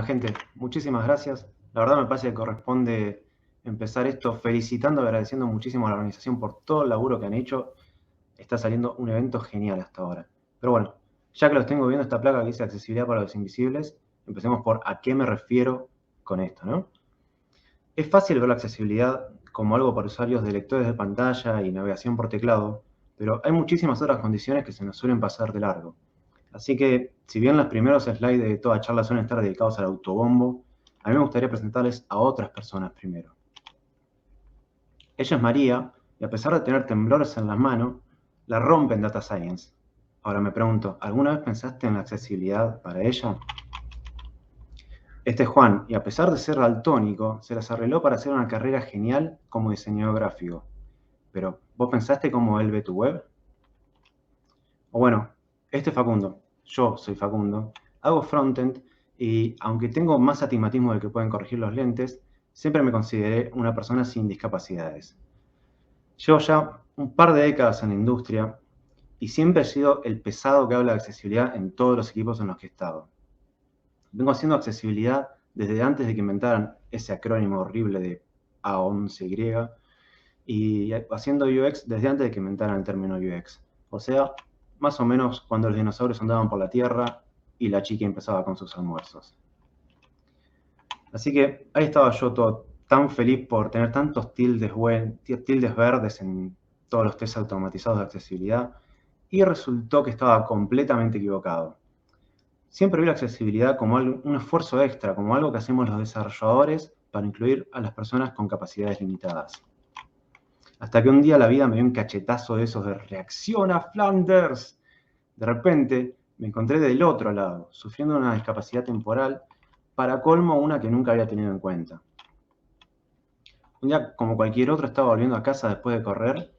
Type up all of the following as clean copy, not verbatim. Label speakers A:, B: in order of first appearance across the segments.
A: Bueno, gente, muchísimas gracias. La verdad me parece que corresponde empezar esto felicitando y agradeciendo muchísimo a la organización por todo el laburo que han hecho. Está saliendo un evento genial hasta ahora. Pero bueno, ya que los tengo viendo esta placa que dice accesibilidad para los invisibles, empecemos por a qué me refiero con esto, ¿no? Es fácil ver la accesibilidad como algo para usuarios de lectores de pantalla y navegación por teclado, pero hay muchísimas otras condiciones que se nos suelen pasar de largo. Así que, si bien los primeros slides de toda charla suelen estar dedicados al autobombo, a mí me gustaría presentarles a otras personas primero. Ella es María, y a pesar de tener temblores en las manos, la rompe en Data Science. Ahora me pregunto, ¿alguna vez pensaste en la accesibilidad para ella? Este es Juan, y a pesar de ser daltónico, se las arregló para hacer una carrera genial como diseñador gráfico. Pero, ¿vos pensaste cómo él ve tu web? O bueno, este es Facundo, yo soy Facundo, hago frontend y aunque tengo más astigmatismo del que pueden corregir los lentes, siempre me consideré una persona sin discapacidades. Llevo ya un par de décadas en la industria y siempre he sido el pesado que habla de accesibilidad en todos los equipos en los que he estado. Vengo haciendo accesibilidad desde antes de que inventaran ese acrónimo horrible de A11Y y haciendo UX desde antes de que inventaran el término UX. O sea, más o menos cuando los dinosaurios andaban por la Tierra y la chica empezaba con sus almuerzos. Así que ahí estaba yo todo tan feliz por tener tantos tildes verdes en todos los tests automatizados de accesibilidad y resultó que estaba completamente equivocado. Siempre vi la accesibilidad como un esfuerzo extra, como algo que hacemos los desarrolladores para incluir a las personas con capacidades limitadas. Hasta que un día la vida me dio un cachetazo de esos de reacción a Flanders. De repente me encontré del otro lado, sufriendo una discapacidad temporal, para colmo una que nunca había tenido en cuenta. Un día, como cualquier otro, estaba volviendo a casa después de correr,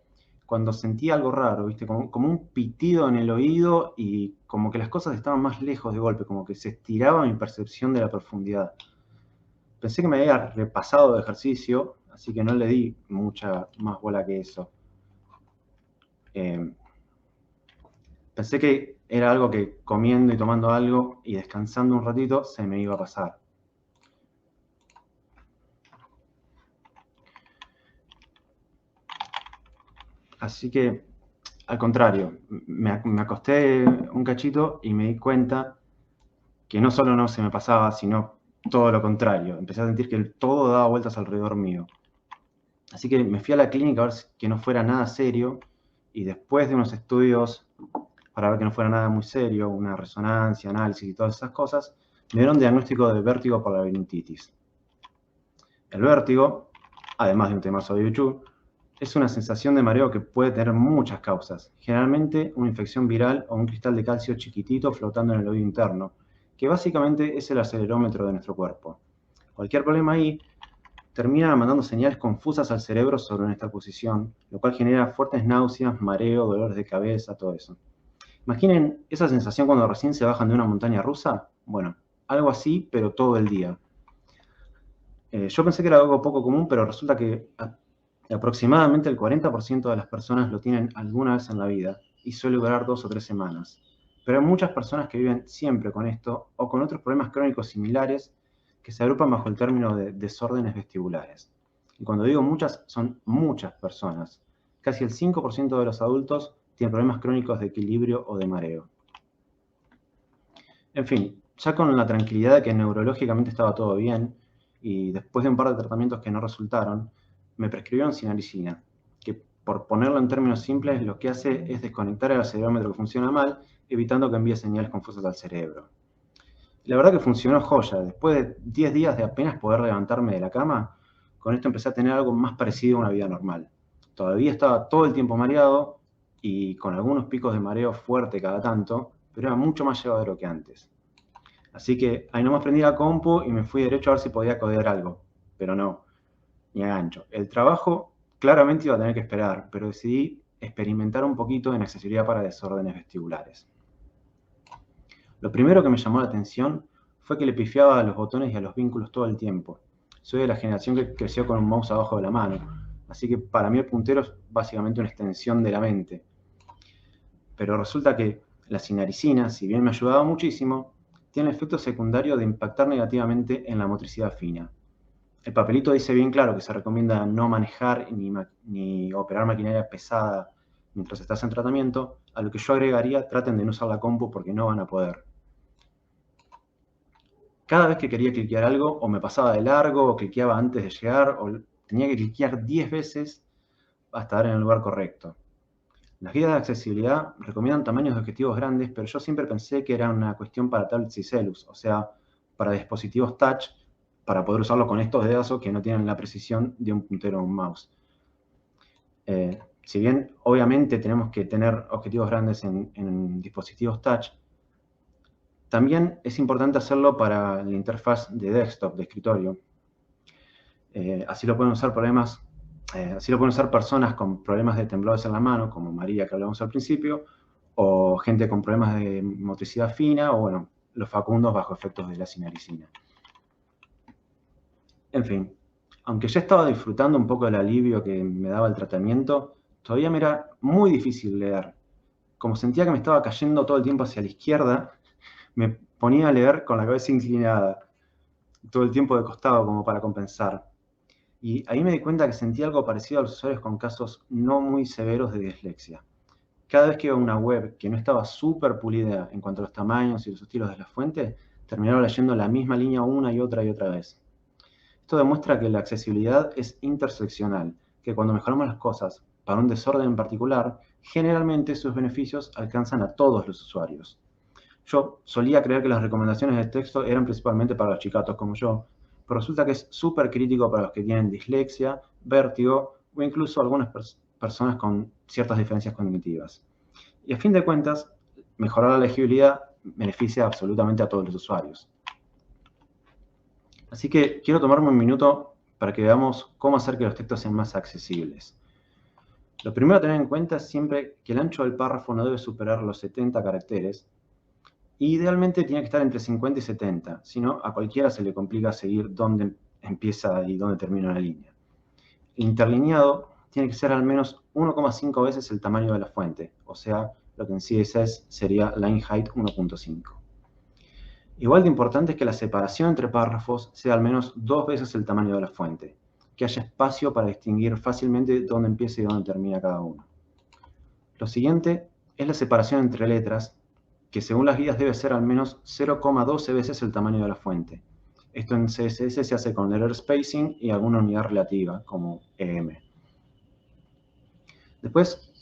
A: cuando sentí algo raro, ¿viste? Como un pitido en el oído y como que las cosas estaban más lejos de golpe, como que se estiraba mi percepción de la profundidad. Pensé que me había repasado de ejercicio, así que no le di mucha más bola que eso. Pensé que era algo que comiendo y tomando algo y descansando un ratito se me iba a pasar. Así que, al contrario, me acosté un cachito y me di cuenta que no solo no se me pasaba, sino todo lo contrario. Empecé a sentir que todo daba vueltas alrededor mío. Así que me fui a la clínica a ver que no fuera nada serio y después de unos estudios para ver que no fuera nada muy serio, una resonancia, análisis y todas esas cosas, me dieron diagnóstico de vértigo por laberintitis. El vértigo, además de un temazo de YouTube, es una sensación de mareo que puede tener muchas causas, generalmente una infección viral o un cristal de calcio chiquitito flotando en el oído interno, que básicamente es el acelerómetro de nuestro cuerpo. Cualquier problema ahí termina mandando señales confusas al cerebro sobre nuestra posición, lo cual genera fuertes náuseas, mareo, dolores de cabeza, todo eso. Imaginen esa sensación cuando recién se bajan de una montaña rusa. Bueno, algo así, pero todo el día. Yo pensé que era algo poco común, pero resulta que aproximadamente el 40% de las personas lo tienen alguna vez en la vida y suele durar 2 o 3 semanas. Pero hay muchas personas que viven siempre con esto o con otros problemas crónicos similares que se agrupan bajo el término de desórdenes vestibulares. Y cuando digo muchas, son muchas personas. Casi el 5% de los adultos tienen problemas crónicos de equilibrio o de mareo. En fin, ya con la tranquilidad de que neurológicamente estaba todo bien, y después de un par de tratamientos que no resultaron, me prescribieron sinaricina, que por ponerlo en términos simples, lo que hace es desconectar el acelerómetro que funciona mal, evitando que envíe señales confusas al cerebro. La verdad que funcionó joya. Después de 10 días de apenas poder levantarme de la cama, con esto empecé a tener algo más parecido a una vida normal. Todavía estaba todo el tiempo mareado y con algunos picos de mareo fuerte cada tanto, pero era mucho más llevadero que antes. Así que ahí nomás prendí la compu y me fui derecho a ver si podía codear algo. Pero no, ni a gancho. El trabajo claramente iba a tener que esperar, pero decidí experimentar un poquito en accesibilidad para desórdenes vestibulares. Lo primero que me llamó la atención fue que le pifiaba a los botones y a los vínculos todo el tiempo. Soy de la generación que creció con un mouse abajo de la mano, así que para mí el puntero es básicamente una extensión de la mente. Pero resulta que la sinaricina, si bien me ayudaba muchísimo, tiene el efecto secundario de impactar negativamente en la motricidad fina. El papelito dice bien claro que se recomienda no manejar ni operar maquinaria pesada mientras estás en tratamiento, a lo que yo agregaría, traten de no usar la compu porque no van a poder. Cada vez que quería cliquear algo, o me pasaba de largo, o cliqueaba antes de llegar, o tenía que cliquear 10 veces hasta dar en el lugar correcto. Las guías de accesibilidad recomiendan tamaños de objetivos grandes, pero yo siempre pensé que era una cuestión para tablets y celus, o sea, para dispositivos touch, para poder usarlo con estos dedazos que no tienen la precisión de un puntero o un mouse. Si bien obviamente tenemos que tener objetivos grandes en dispositivos touch, también es importante hacerlo para la interfaz de desktop, de escritorio. Así lo pueden usar personas con problemas de temblores en la mano, como María que hablamos al principio, o gente con problemas de motricidad fina, o bueno, los facundos bajo efectos de la cinaricina. En fin, aunque ya estaba disfrutando un poco del alivio que me daba el tratamiento, todavía me era muy difícil leer. Como sentía que me estaba cayendo todo el tiempo hacia la izquierda, me ponía a leer con la cabeza inclinada, todo el tiempo de costado como para compensar. Y ahí me di cuenta que sentía algo parecido a los usuarios con casos no muy severos de dislexia. Cada vez que iba a una web que no estaba súper pulida en cuanto a los tamaños y los estilos de la fuente, terminaba leyendo la misma línea una y otra vez. Esto demuestra que la accesibilidad es interseccional, que cuando mejoramos las cosas para un desorden en particular, generalmente sus beneficios alcanzan a todos los usuarios. Yo solía creer que las recomendaciones de texto eran principalmente para los chicatos como yo, pero resulta que es súper crítico para los que tienen dislexia, vértigo o incluso algunas personas con ciertas diferencias cognitivas. Y a fin de cuentas, mejorar la legibilidad beneficia absolutamente a todos los usuarios. Así que quiero tomarme un minuto para que veamos cómo hacer que los textos sean más accesibles. Lo primero a tener en cuenta es siempre que el ancho del párrafo no debe superar los 70 caracteres, y idealmente tiene que estar entre 50 y 70, si no, a cualquiera se le complica seguir dónde empieza y dónde termina una línea. El interlineado tiene que ser al menos 1,5 veces el tamaño de la fuente, o sea, lo que en CSS sería line height 1.5. Igual de importante es que la separación entre párrafos sea al menos 2 veces el tamaño de la fuente, que haya espacio para distinguir fácilmente dónde empieza y dónde termina cada uno. Lo siguiente es la separación entre letras, que según las guías debe ser al menos 0,12 veces el tamaño de la fuente. Esto en CSS se hace con letter spacing y alguna unidad relativa, como EM. Después,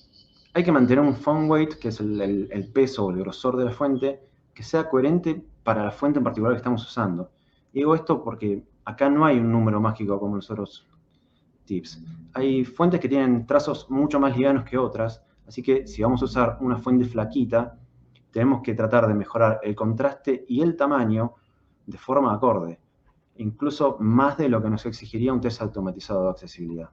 A: hay que mantener un font weight, que es el peso o el grosor de la fuente, que sea coherente para la fuente en particular que estamos usando. Y digo esto porque acá no hay un número mágico como en los otros tips. Hay fuentes que tienen trazos mucho más livianos que otras, así que si vamos a usar una fuente flaquita, tenemos que tratar de mejorar el contraste y el tamaño de forma acorde, incluso más de lo que nos exigiría un test automatizado de accesibilidad.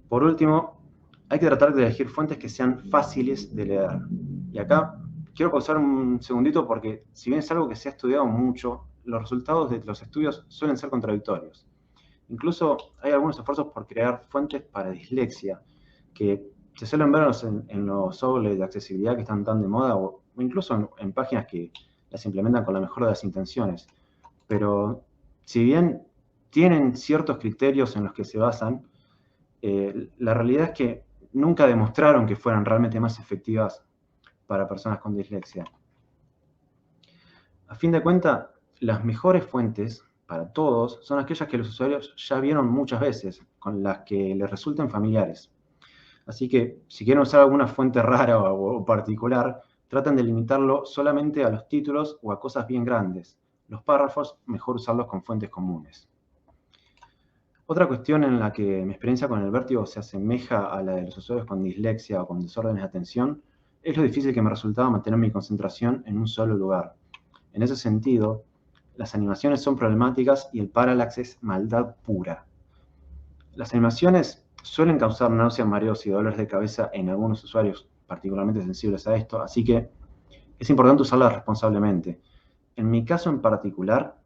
A: Por último, hay que tratar de elegir fuentes que sean fáciles de leer. Y acá quiero pausar un segundito porque si bien es algo que se ha estudiado mucho, los resultados de los estudios suelen ser contradictorios. Incluso hay algunos esfuerzos por crear fuentes para dislexia, que se suelen ver en los software de accesibilidad que están tan de moda, o incluso en páginas que las implementan con la mejor de las intenciones. Pero si bien tienen ciertos criterios en los que se basan, la realidad es que nunca demostraron que fueran realmente más efectivas para personas con dislexia. A fin de cuentas, las mejores fuentes para todos son aquellas que los usuarios ya vieron muchas veces, con las que les resulten familiares. Así que si quieren usar alguna fuente rara o particular, traten de limitarlo solamente a los títulos o a cosas bien grandes. Los párrafos, mejor usarlos con fuentes comunes. Otra cuestión en la que mi experiencia con el vértigo se asemeja a la de los usuarios con dislexia o con desórdenes de atención es lo difícil que me resultaba mantener mi concentración en un solo lugar. En ese sentido, las animaciones son problemáticas y el parallax es maldad pura. Las animaciones suelen causar náuseas, mareos y dolores de cabeza en algunos usuarios particularmente sensibles a esto, así que es importante usarlas responsablemente. En mi caso en particular,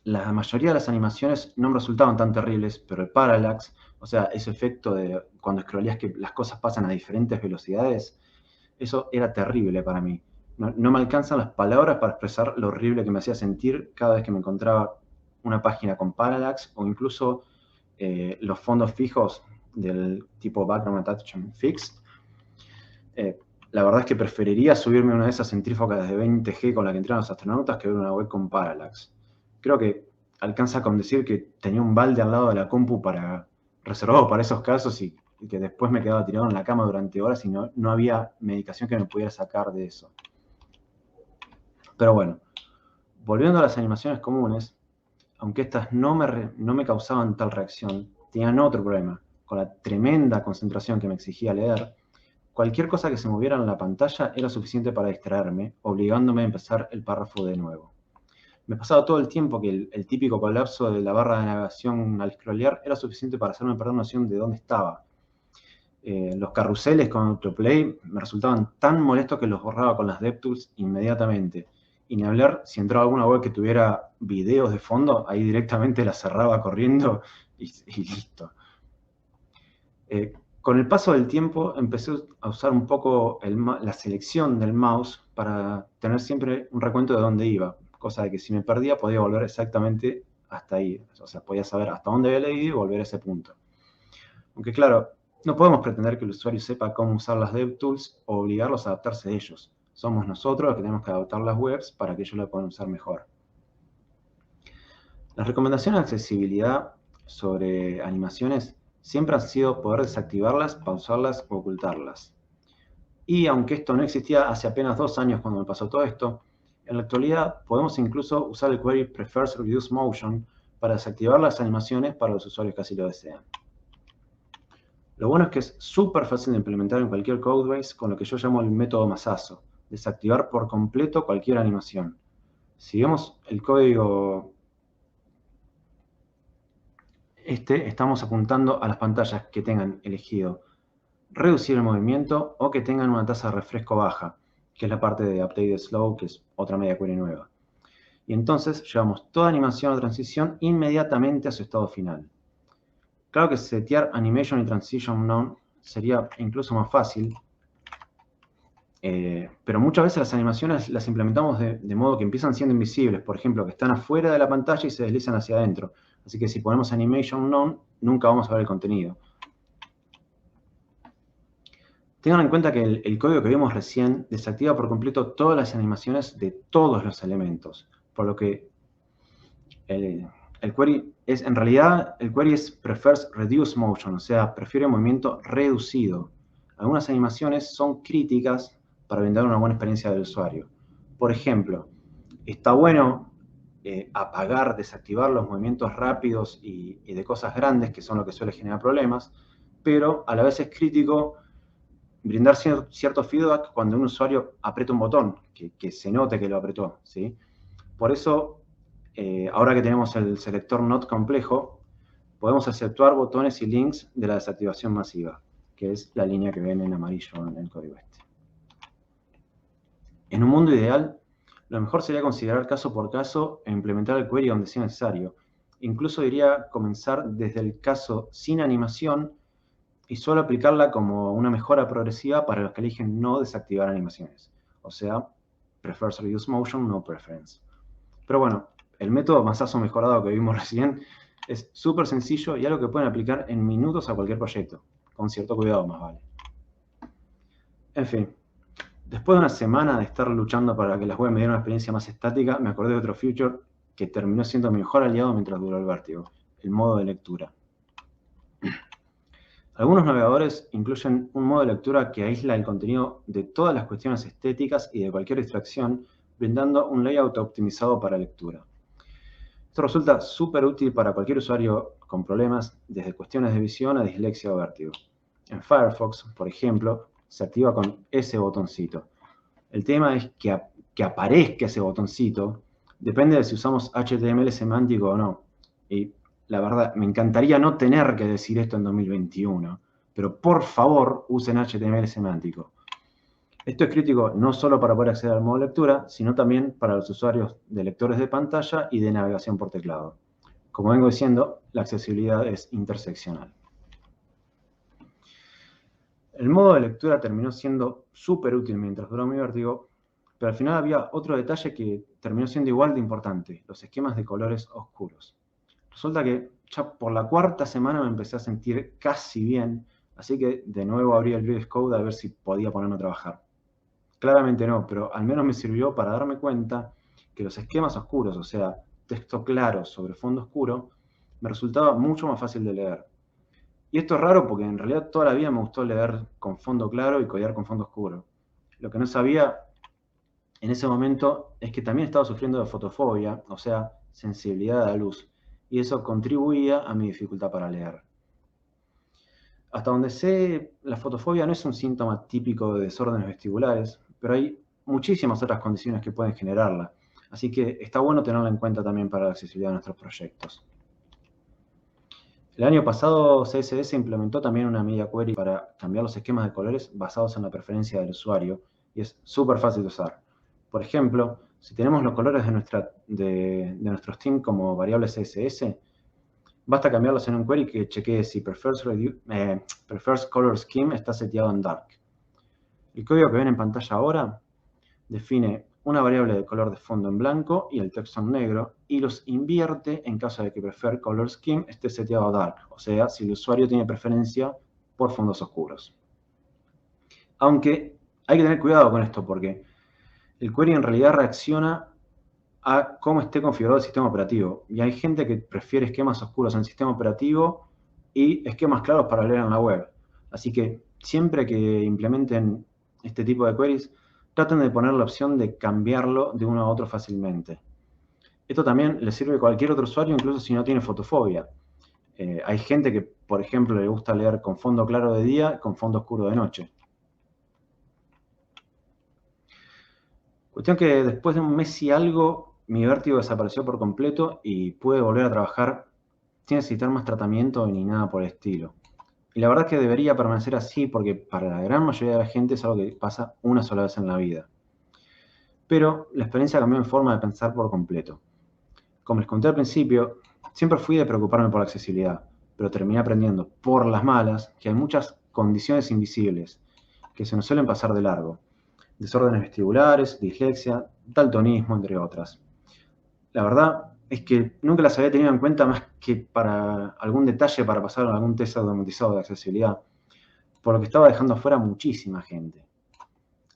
A: la mayoría de las animaciones no me resultaban tan terribles, pero el parallax, o sea, ese efecto de cuando scrolleas que las cosas pasan a diferentes velocidades, eso era terrible para mí. No me alcanzan las palabras para expresar lo horrible que me hacía sentir cada vez que me encontraba una página con parallax o incluso los fondos fijos del tipo Background Attachment Fixed. La verdad es que preferiría subirme a una de esas centrífugas de 20G con la que entran los astronautas que ver una web con parallax. Creo que alcanza con decir que tenía un balde al lado de la compu reservado para esos casos y que después me quedaba tirado en la cama durante horas y no había medicación que me pudiera sacar de eso. Pero bueno, volviendo a las animaciones comunes, aunque estas no me causaban tal reacción, tenían otro problema. Con la tremenda concentración que me exigía leer, cualquier cosa que se moviera en la pantalla era suficiente para distraerme, obligándome a empezar el párrafo de nuevo. Me pasaba todo el tiempo que el típico colapso de la barra de navegación al scrollear era suficiente para hacerme perder noción de dónde estaba. Los carruseles con autoplay me resultaban tan molestos que los borraba con las DevTools inmediatamente. Y ni hablar, si entraba alguna web que tuviera videos de fondo, ahí directamente la cerraba corriendo y listo. Con el paso del tiempo empecé a usar un poco la selección del mouse para tener siempre un recuento de dónde iba, cosa de que si me perdía podía volver exactamente hasta ahí, o sea, podía saber hasta dónde había leído y volver a ese punto. Aunque claro, no podemos pretender que el usuario sepa cómo usar las DevTools o obligarlos a adaptarse a ellos. Somos nosotros los que tenemos que adaptar las webs para que ellos la puedan usar mejor. Las recomendaciones de accesibilidad sobre animaciones siempre han sido poder desactivarlas, pausarlas o ocultarlas. Y aunque esto no existía hace apenas 2 años cuando me pasó todo esto, en la actualidad podemos incluso usar el query prefers reduce motion para desactivar las animaciones para los usuarios que así lo desean. Lo bueno es que es súper fácil de implementar en cualquier codebase con lo que yo llamo el método masazo, desactivar por completo cualquier animación. Si vemos el código estamos apuntando a las pantallas que tengan elegido reducir el movimiento o que tengan una tasa de refresco baja, que es la parte de Updated Slow, que es otra media query nueva. Y entonces llevamos toda animación o transición inmediatamente a su estado final. Claro que setear Animation y Transition None sería incluso más fácil, pero muchas veces las animaciones las implementamos de modo que empiezan siendo invisibles, por ejemplo, que están afuera de la pantalla y se deslizan hacia adentro. Así que si ponemos Animation None, nunca vamos a ver el contenido. Tengan en cuenta que el código que vimos recién desactiva por completo todas las animaciones de todos los elementos, por lo que el query es, en realidad, el query es prefers reduce motion, o sea, prefiere movimiento reducido. Algunas animaciones son críticas para brindar una buena experiencia del usuario. Por ejemplo, está bueno apagar, desactivar los movimientos rápidos y de cosas grandes, que son lo que suele generar problemas, pero a la vez es crítico brindar cierto feedback cuando un usuario aprieta un botón, que se note que lo apretó, ¿sí? Por eso, ahora que tenemos el selector not complejo, podemos exceptuar botones y links de la desactivación masiva, que es la línea que ven en amarillo en el código este. En un mundo ideal, lo mejor sería considerar caso por caso e implementar el query donde sea necesario. Incluso diría comenzar desde el caso sin animación y solo aplicarla como una mejora progresiva para los que eligen no desactivar animaciones. O sea, prefers reduce motion, no preference. Pero bueno, el método masazo mejorado que vimos recién es súper sencillo y algo que pueden aplicar en minutos a cualquier proyecto. Con cierto cuidado, más vale. En fin, después de una semana de estar luchando para que las webs me dieran una experiencia más estática, me acordé de otro feature que terminó siendo mi mejor aliado mientras duró el vértigo, el modo de lectura. Algunos navegadores incluyen un modo de lectura que aísla el contenido de todas las cuestiones estéticas y de cualquier distracción, brindando un layout optimizado para lectura. Esto resulta súper útil para cualquier usuario con problemas, desde cuestiones de visión a dislexia o vértigo. En Firefox, por ejemplo, se activa con ese botoncito. El tema es que aparezca ese botoncito depende de si usamos HTML semántico o no. Y la verdad, me encantaría no tener que decir esto en 2021, pero por favor usen HTML semántico. Esto es crítico no solo para poder acceder al modo lectura, sino también para los usuarios de lectores de pantalla y de navegación por teclado. Como vengo diciendo, la accesibilidad es interseccional. El modo de lectura terminó siendo súper útil mientras duró mi vértigo, pero al final había otro detalle que terminó siendo igual de importante, los esquemas de colores oscuros. Resulta que ya por la cuarta semana me empecé a sentir casi bien, así que de nuevo abrí el VS Code a ver si podía ponerme a trabajar. Claramente no, pero al menos me sirvió para darme cuenta que los esquemas oscuros, o sea, texto claro sobre fondo oscuro, me resultaba mucho más fácil de leer. Y esto es raro porque en realidad toda la vida me gustó leer con fondo claro y codear con fondo oscuro. Lo que no sabía en ese momento es que también estaba sufriendo de fotofobia, o sea, sensibilidad a la luz, y eso contribuía a mi dificultad para leer. Hasta donde sé, la fotofobia no es un síntoma típico de desórdenes vestibulares, pero hay muchísimas otras condiciones que pueden generarla, así que está bueno tenerla en cuenta también para la accesibilidad de nuestros proyectos. El año pasado CSS implementó también una media query para cambiar los esquemas de colores basados en la preferencia del usuario y es súper fácil de usar. Por ejemplo, si tenemos los colores de nuestro theme como variable CSS, basta cambiarlos en un query que chequee si prefers color scheme está seteado en dark. El código que ven en pantalla ahora define una variable de color de fondo en blanco y el texto en negro y los invierte en caso de que prefer color scheme esté seteado a dark, o sea, si el usuario tiene preferencia por fondos oscuros. Aunque hay que tener cuidado con esto porque el query en realidad reacciona a cómo esté configurado el sistema operativo. Y hay gente que prefiere esquemas oscuros en el sistema operativo y esquemas claros para leer en la web. Así que siempre que implementen este tipo de queries, traten de poner la opción de cambiarlo de uno a otro fácilmente. Esto también le sirve a cualquier otro usuario, incluso si no tiene fotofobia. Hay gente que, por ejemplo, le gusta leer con fondo claro de día y con fondo oscuro de noche. Cuestión que después de un mes y algo, mi vértigo desapareció por completo y pude volver a trabajar sin necesitar más tratamiento ni nada por el estilo. Y la verdad es que debería permanecer así porque para la gran mayoría de la gente es algo que pasa una sola vez en la vida. Pero la experiencia cambió mi forma de pensar por completo. Como les conté al principio, siempre fui de preocuparme por la accesibilidad, pero terminé aprendiendo por las malas que hay muchas condiciones invisibles que se nos suelen pasar de largo. Desórdenes vestibulares, dislexia, daltonismo, entre otras. La verdad es que nunca las había tenido en cuenta más que para algún detalle para pasar algún test automatizado de accesibilidad, por lo que estaba dejando afuera muchísima gente.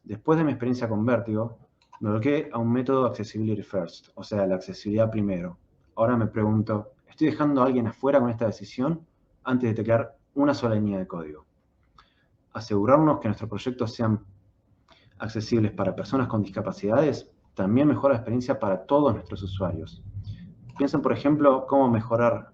A: Después de mi experiencia con Vertigo, me bloqueé a un método Accessibility First, o sea, la accesibilidad primero. Ahora me pregunto, ¿estoy dejando a alguien afuera con esta decisión antes de teclear una sola línea de código? Asegurarnos que nuestros proyectos sean accesibles para personas con discapacidades también mejora la experiencia para todos nuestros usuarios. Piensen, por ejemplo, cómo mejorar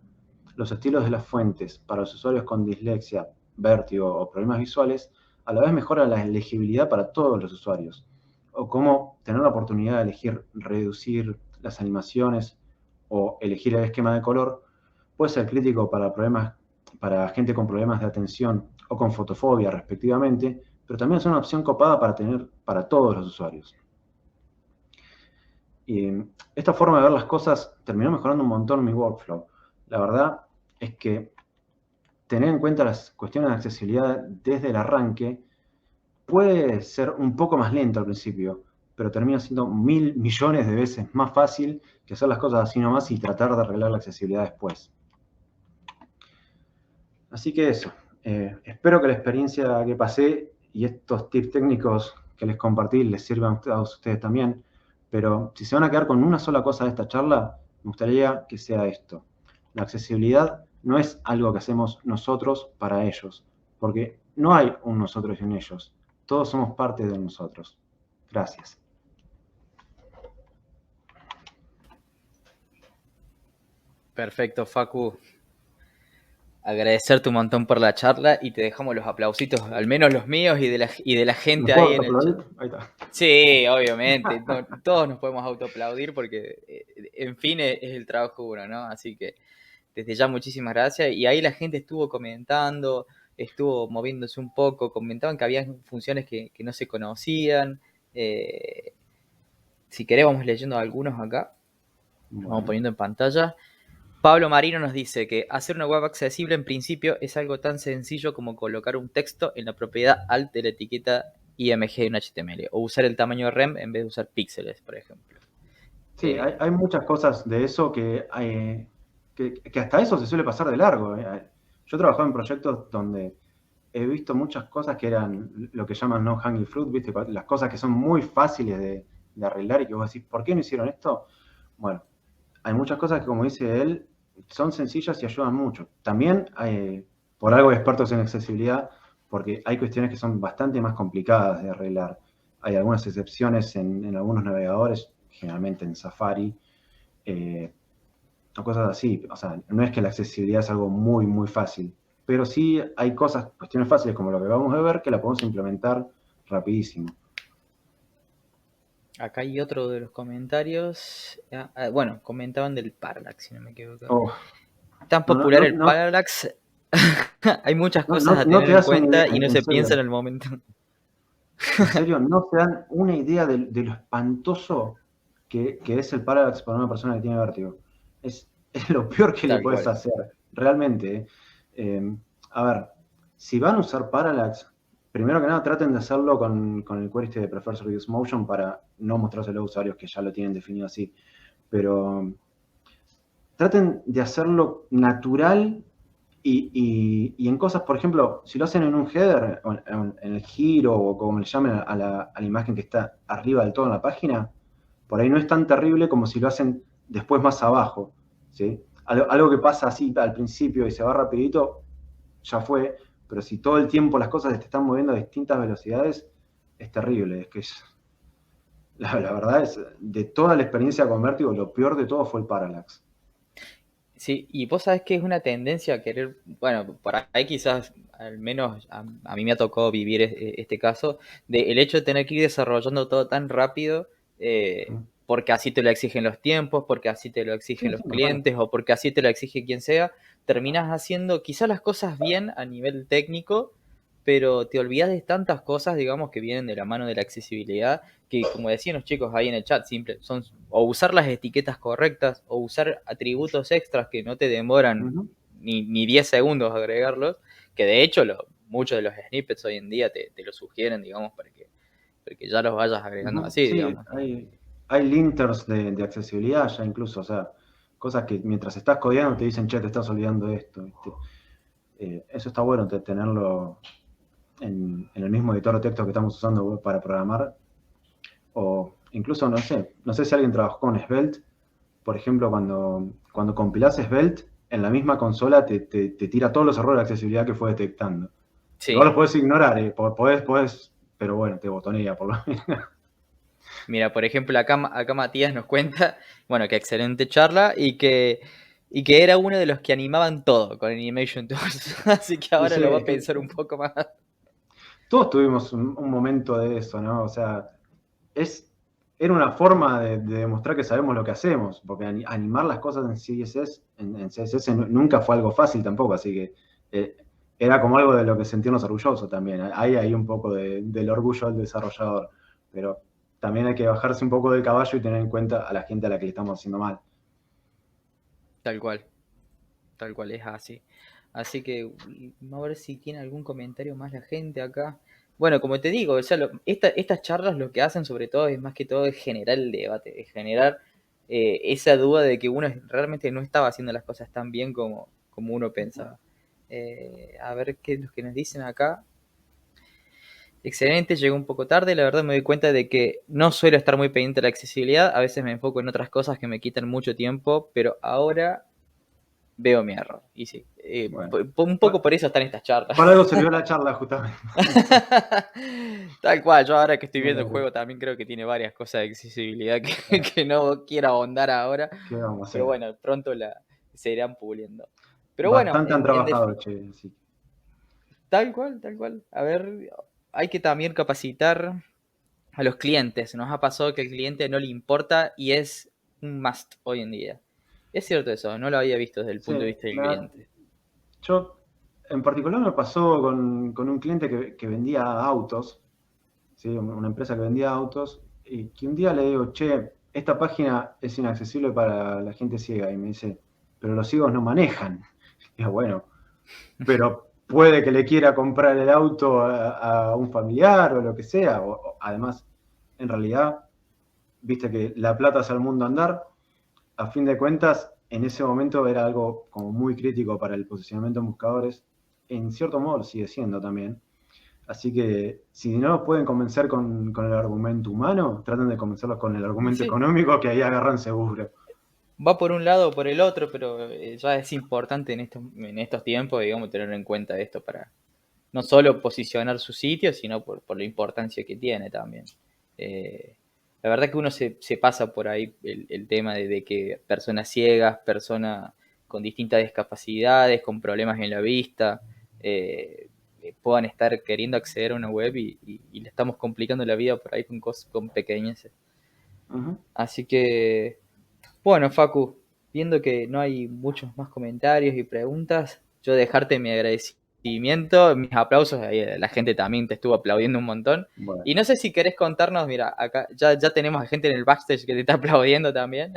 A: los estilos de las fuentes para los usuarios con dislexia, vértigo o problemas visuales, a la vez mejora la legibilidad para todos los usuarios. O cómo tener la oportunidad de elegir reducir las animaciones o elegir el esquema de color puede ser crítico para gente con problemas de atención o con fotofobia respectivamente, pero también es una opción copada para tener para todos los usuarios. Y esta forma de ver las cosas terminó mejorando un montón mi workflow. La verdad es que tener en cuenta las cuestiones de accesibilidad desde el arranque puede ser un poco más lento al principio, pero termina siendo 1000 millones de veces más fácil que hacer las cosas así nomás y tratar de arreglar la accesibilidad después. Así que eso. Espero que la experiencia que pasé y estos tips técnicos que les compartí les sirvan a ustedes también. Pero si se van a quedar con una sola cosa de esta charla, me gustaría que sea esto. La accesibilidad no es algo que hacemos nosotros para ellos, porque no hay un nosotros y un ellos. Todos somos parte de nosotros. Gracias.
B: Perfecto, Facu. Agradecerte un montón por la charla y te dejamos los aplausitos, al menos los míos y de la
A: ¿Me
B: gente
A: puedo
B: ahí en el chat.
A: autoaplaudir? Ahí está.
B: Sí, obviamente, todos nos podemos autoaplaudir porque, en fin, es el trabajo uno, ¿no? Así que desde ya muchísimas gracias. Y ahí la gente estuvo comentando, estuvo moviéndose un poco, comentaban que había funciones que no se conocían. Si querés, vamos leyendo algunos acá,
A: Bueno.
B: vamos poniendo en pantalla. Pablo Marino nos dice que hacer una web accesible en principio es algo tan sencillo como colocar un texto en la propiedad alt de la etiqueta IMG en HTML, o usar el tamaño rem en vez de usar píxeles, por ejemplo.
A: Sí, hay muchas cosas de eso que hasta eso se suele pasar de largo. Yo he trabajado en proyectos donde he visto muchas cosas que eran lo que llaman no hanging fruit, ¿viste? Las cosas que son muy fáciles de arreglar y que vos decís, ¿por qué no hicieron esto? Bueno, hay muchas cosas que, como dice él, son sencillas y ayudan mucho. También, por algo expertos en accesibilidad, porque hay cuestiones que son bastante más complicadas de arreglar. Hay algunas excepciones en algunos navegadores, generalmente en Safari, o cosas así. O sea, no es que la accesibilidad es algo muy, muy fácil, pero sí hay cuestiones fáciles como lo que acabamos de ver, que la podemos implementar rapidísimo.
B: Acá hay otro de los comentarios. Bueno, comentaban del Parallax, si no me equivoco.
A: Oh,
B: Tan popular el Parallax. Hay muchas cosas a
A: no
B: tener
A: te
B: en
A: das
B: cuenta y no
A: en
B: se
A: serio.
B: piensa en el momento.
A: En serio, no se dan una idea de lo espantoso que es el Parallax para una persona que tiene vértigo. Es lo peor que le
B: Tal
A: puedes
B: cual.
A: hacer, realmente. A ver, si van a usar Parallax, primero que nada traten de hacerlo con el query de Prefers Reduce Motion para no mostrárselo a usuarios que ya lo tienen definido así. Pero traten de hacerlo natural y en cosas, por ejemplo, si lo hacen en un header, o en el giro, o como le llamen a la imagen que está arriba del todo en la página, por ahí no es tan terrible como si lo hacen después más abajo, ¿sí? Algo que pasa así al principio y se va rapidito, ya fue, pero si todo el tiempo las cosas te están moviendo a distintas velocidades, es terrible. Es que la verdad es, de toda la experiencia con Vértigo, lo peor de todo fue el Parallax.
B: Sí, y vos sabés que es una tendencia a querer, bueno, por ahí quizás, al menos a mí me ha tocado vivir este caso, el hecho de tener que ir desarrollando todo tan rápido, porque así te lo exigen los tiempos, porque así te lo exigen
A: Sí,
B: los
A: sí, normal.
B: clientes, o porque así te lo exige quien sea, terminas haciendo quizás las cosas bien a nivel técnico, pero te olvidas de tantas cosas, digamos, que vienen de la mano de la accesibilidad, que como decían los chicos ahí en el chat, simple, son o usar las etiquetas correctas, o usar atributos extras que no te demoran ni 10 segundos agregarlos, que de hecho muchos de los snippets hoy en día te lo sugieren, digamos, para que ya los vayas agregando así,
A: Sí,
B: digamos.
A: hay linters de accesibilidad ya incluso, o sea, cosas que mientras estás codeando te dicen, che, te estás olvidando de esto, ¿viste? Eso está bueno tenerlo en el mismo editor de texto que estamos usando para programar, o incluso, no sé si alguien trabajó con Svelte, por ejemplo, cuando compilás Svelte, en la misma consola te tira todos los errores de accesibilidad que fue detectando. Igual
B: Sí.
A: los podés ignorar, podés, pero bueno, te botonea por lo menos.
B: Mira, por ejemplo, acá Matías nos cuenta, bueno, que excelente charla y que era uno de los que animaban todo con Animation Tools. Así que
A: Y
B: ahora
A: sí,
B: lo va
A: es
B: a
A: que
B: pensar un poco más.
A: todos tuvimos un momento de eso, ¿no? O sea, era una forma de demostrar que sabemos lo que hacemos, porque animar las cosas en CSS, en CSS nunca fue algo fácil tampoco, así que eh, era como algo de lo que sentirnos orgullosos también. Hay un poco del orgullo del desarrollador, pero también hay que bajarse un poco del caballo y tener en cuenta a la gente a la que le estamos haciendo mal.
B: Tal cual es así. Así que vamos a ver si tiene algún comentario más la gente acá. Bueno, como te digo, o sea, estas charlas lo que hacen sobre todo es más que todo es generar el debate, es generar esa duda de que uno realmente no estaba haciendo las cosas tan bien como uno pensaba. A ver qué es lo que nos dicen acá. Excelente, llegó un poco tarde, la verdad me doy cuenta de que no suelo estar muy pendiente de la accesibilidad, a veces me enfoco en otras cosas que me quitan mucho tiempo, pero ahora veo mi error. Y sí,
A: Bueno,
B: un poco por eso están estas charlas.
A: para algo sirvió la charla justamente.
B: Tal cual, yo ahora que estoy
A: No,
B: viendo el
A: no,
B: juego también creo que tiene varias cosas de accesibilidad que,
A: no.
B: que no quiero ahondar ahora,
A: ¿Qué vamos a
B: pero
A: hacer?
B: bueno, pronto se irán puliendo. Pero bueno,
A: Bastante han trabajado, che, sí.
B: tal cual, tal cual. A ver, hay que también capacitar a los clientes. Nos ha pasado que el cliente no le importa y es un must hoy en día. Es cierto eso, no lo había visto desde el
A: Sí,
B: punto de vista del cliente.
A: yo en particular me pasó con un cliente que vendía autos, ¿sí? Una empresa que vendía autos, y que un día le digo, che, esta página es inaccesible para la gente ciega, y me dice, pero los ciegos no manejan. Y digo, bueno, puede que le quiera comprar el auto a un familiar o lo que sea. Además, en realidad, viste que la plata hace al mundo andar. A fin de cuentas, en ese momento era algo como muy crítico para el posicionamiento en buscadores. En cierto modo lo sigue siendo también. Así que si no los pueden convencer con el argumento humano, traten de convencerlos con el
B: Y
A: argumento
B: sí,
A: económico, que ahí agarran seguro.
B: va por un lado o por el otro, pero ya es importante en estos tiempos, digamos, tener en cuenta esto para no solo posicionar su sitio, sino por la importancia que tiene también. Eh, la verdad que uno se pasa por ahí el tema de que personas ciegas, personas con distintas discapacidades, con problemas en la vista, puedan estar queriendo acceder a una web y le estamos complicando la vida por ahí con cosas, con pequeñeces.
A: Ujú.
B: Así que, bueno, Facu, viendo que no hay muchos más comentarios y preguntas, yo dejarte mi agradecimiento, mis aplausos, ahí la gente también te estuvo aplaudiendo un montón. Y
A: Bueno.
B: no sé si querés contarnos, mira, acá ya tenemos a gente en el backstage que te está aplaudiendo también.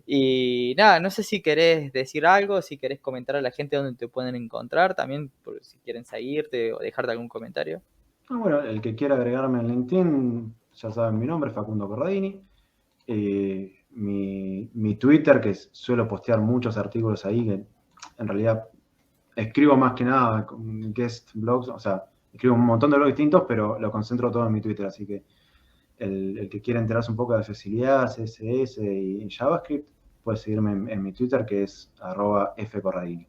B: Y nada, no sé si querés decir algo, si querés comentar a la gente dónde te pueden encontrar, también por si quieren seguirte o dejarte algún comentario.
A: Bueno, el que quiera agregarme en LinkedIn, ya saben mi nombre, Facundo Corradini. Mi Twitter, que suelo postear muchos artículos ahí, que en realidad escribo más que nada con guest blogs, o sea, escribo un montón de blogs distintos, pero lo concentro todo en mi Twitter, así que el que quiera enterarse un poco de accesibilidad, CSS y JavaScript, puede seguirme en mi Twitter, que es @fcorradini.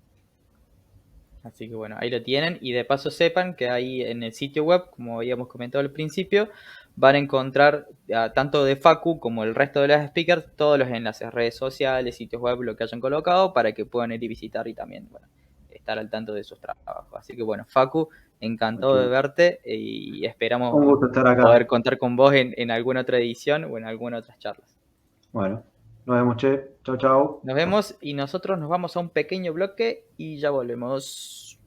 B: Así que bueno, ahí lo tienen y de paso sepan que ahí en el sitio web, como habíamos comentado al principio, van a encontrar tanto de Facu como el resto de las speakers todos los enlaces, redes sociales, sitios web, lo que hayan colocado para que puedan ir y visitar y también, bueno, estar al tanto de sus trabajos. Así que bueno, Facu, encantado de
A: Ok.
B: verte y
A: Un
B: esperamos
A: gusto estar acá.
B: poder contar con vos en alguna otra edición o en alguna otra charla.
A: Bueno, nos vemos, che. Chau, chau.
B: Nos vemos y nosotros nos vamos a un pequeño bloque y ya volvemos.